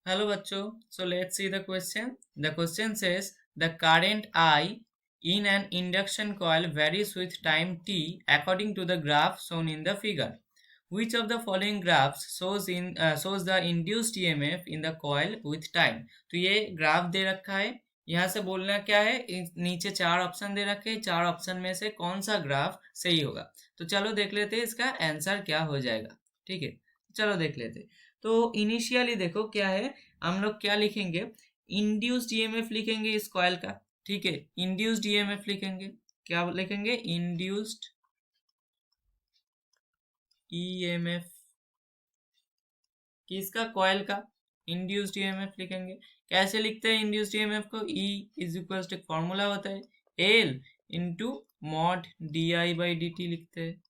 Hello bachcho. So let's see the question. The question says the current I in an induction coil varies with time t according to the graph shown in the figure. Which of the following graphs shows the induced EMF in the coil with time? तो ये graph दे रखा है. यहाँ से बोलना क्या है, नीचे चार ऑप्शन दे रखे हैं, चार ऑप्शन में से कौन सा ग्राफ सही होगा. तो चलो देख लेते हैं इसका आंसर क्या हो जाएगा. ठीक है, चलो देख लेते हैं. तो इनिशियली देखो क्या है, हम लोग क्या लिखेंगे, इंड्यूस्ड ईएमएफ लिखेंगे इस कॉइल का. ठीक है, इंड्यूस्ड ईएमएफ लिखेंगे. क्या लिखेंगे, इंड्यूस्ड ईएमएफ किसका, कॉइल का. इंड्यूस्ड ईएमएफ लिखेंगे. कैसे लिखते हैं इंड्यूस्ड ईएमएफ को, E is equal to formula होता है L into mod D I by D T लिखते हैं,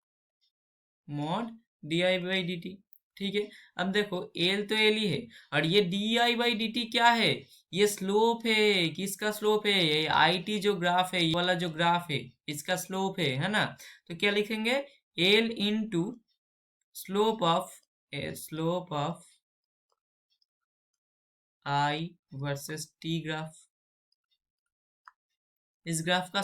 mod D I by D T. ठीक है, अब देखो एल तो एल ही है और ये D I by D T क्या है, ये स्लोप है. किसका स्लोप है, ये आई टी जो ग्राफ है, ये वाला जो ग्राफ है इसका स्लोप है ना. तो क्या लिखेंगे, L into slope of I versus T graph. इस ग्राफ का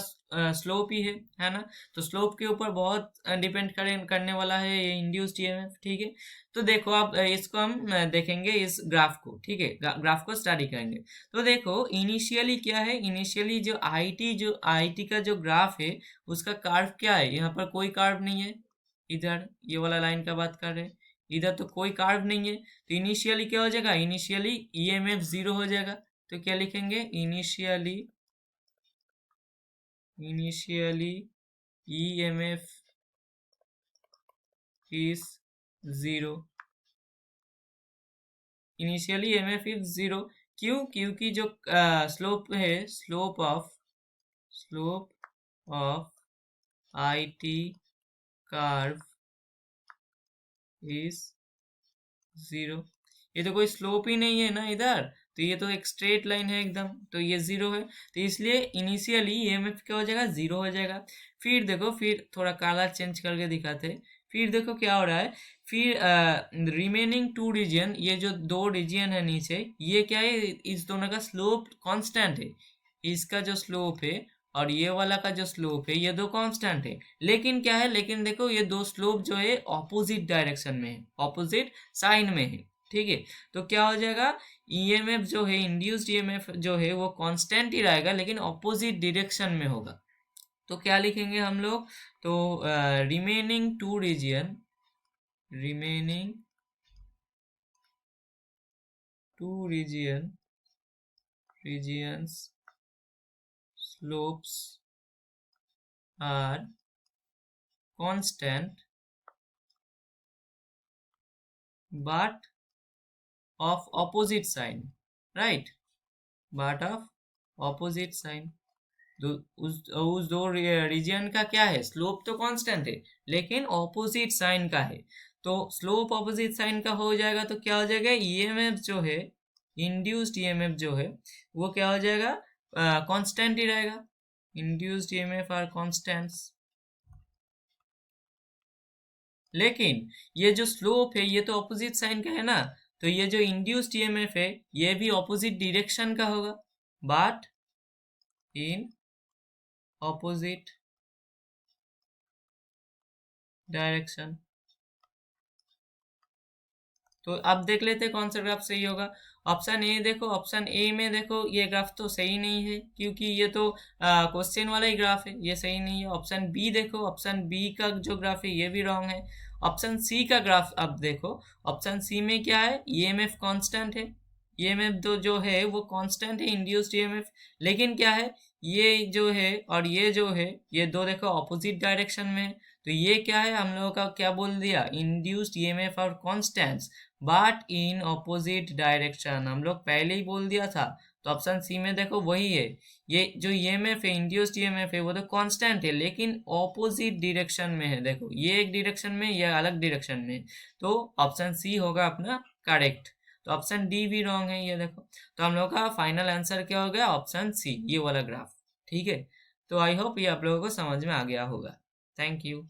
स्लोप ही है ना. तो स्लोप के ऊपर बहुत डिपेंड करने वाला है ये इंड्यूस्ड ईएमएफ. ठीक है, तो देखो अब इसको हम देखेंगे इस ग्राफ को. ठीक है, ग्राफ को स्टडी करेंगे. तो देखो इनिशियली क्या है, इनिशियली जो आईटी का जो ग्राफ है उसका कर्व क्या है, यहाँ पर कोई कर्व नहीं है. इधर ये वाला लाइन का बात कर रहे हैं, इधर तो कोई कर्व नहीं है. तो इनिशियली क्या हो जाएगा, इनिशियली ईएमएफ जीरो हो जाएगा. तो क्या लिखेंगे, initially EMF is zero. Initially EMF is zero. क्यों, क्योंकि जो स्लोप है, slope of IT curve is zero. ये तो कोई स्लोप ही नहीं है ना इधर, तो ये तो एक स्ट्रेट लाइन है एकदम, तो ये जीरो है. तो इसलिए इनिशियली ईएमएफ क्या हो जाएगा, जीरो हो जाएगा. फिर देखो, फिर थोड़ा काला चेंज करके दिखाते हैं. फिर देखो क्या हो रहा है, फिर रिमेनिंग टू रीजन, ये जो दो रीजन है नीचे, ये क्या है, इस दोनों का स्लोप कांस्टेंट है. इसका जो स्लोप है और ये वाला का जो स्लोप है, ये दो कांस्टेंट है. लेकिन क्या है, लेकिन देखो ये दो स्लोप जो है ऑपोजिट डायरेक्शन में है, ऑपोजिट साइन में है. ठीक है, तो क्या हो जाएगा, ईएमएफ जो है, इंड्यूस्ड ईएमएफ जो है वो कांस्टेंट ही रहेगा लेकिन ऑपोजिट डायरेक्शन में होगा. तो क्या लिखेंगे हम लोग, तो remaining to regions slopes are constant but of opposite sign, right, but of opposite sign. तो उस दो रीजन का क्या है, स्लोप तो कांस्टेंट है लेकिन ऑपोजिट साइन का है. तो स्लोप ऑपोजिट साइन का हो जाएगा तो क्या हो जाएगा, ईएमएफ जो है, इंड्यूस्ड ईएमएफ जो है वो क्या हो जाएगा, कांस्टेंट ही रहेगा. Induced EMF are constants. लेकिन ये जो स्लोप है ये तो ऑपोजिट साइन का है ना, तो ये जो इंड्यूस्ड ईएमएफ है ये भी ऑपोजिट डायरेक्शन का होगा, बट इन ऑपोजिट डायरेक्शन. तो अब देख लेते हैं कौन सा ग्राफ सही होगा. ऑप्शन ए देखो, ऑप्शन ए में देखो ये ग्राफ तो सही नहीं है क्योंकि ये तो क्वेश्चन वाला ही ग्राफ है, ये सही नहीं है. ऑप्शन बी देखो, ऑप्शन बी का जो ग्राफ है ये भी रॉन्ग है. ऑप्शन सी का ग्राफ अब देखो, ऑप्शन सी में क्या है, ईएमएफ कांस्टेंट है. ईएमएफ जो है वो कांस्टेंट है, इंड्यूस्ड ईएमएफ. लेकिन क्या है, ये जो है और ये जो है, ये दो देखो ऑपोजिट डायरेक्शन में है. तो ये क्या है, हम लोगों का क्या बोल दिया, इंड्यूस्ड ईएमएफ और constants but in opposite direction, हम लोग पहले ही बोल दिया था. तो ऑप्शन सी में देखो वही है, ये जो ईएमएफ है, इंड्यूस्ड ईएमएफ है, वो तो कांस्टेंट है लेकिन ऑपोजिट डायरेक्शन में है. देखो ये एक डायरेक्शन में, ये अलग डायरेक्शन में. तो ऑप्शन सी होगा अपना करेक्ट. तो ऑप्शन डी भी रॉन्ग है, ये देखो. तो हम लोग का फाइनल आंसर क्या हो गया, ऑप्शन सी, ये वाला ग्राफ. ठीक है, तो आई होप ये आप लोगों को समझ में आ गया होगा. Thank you.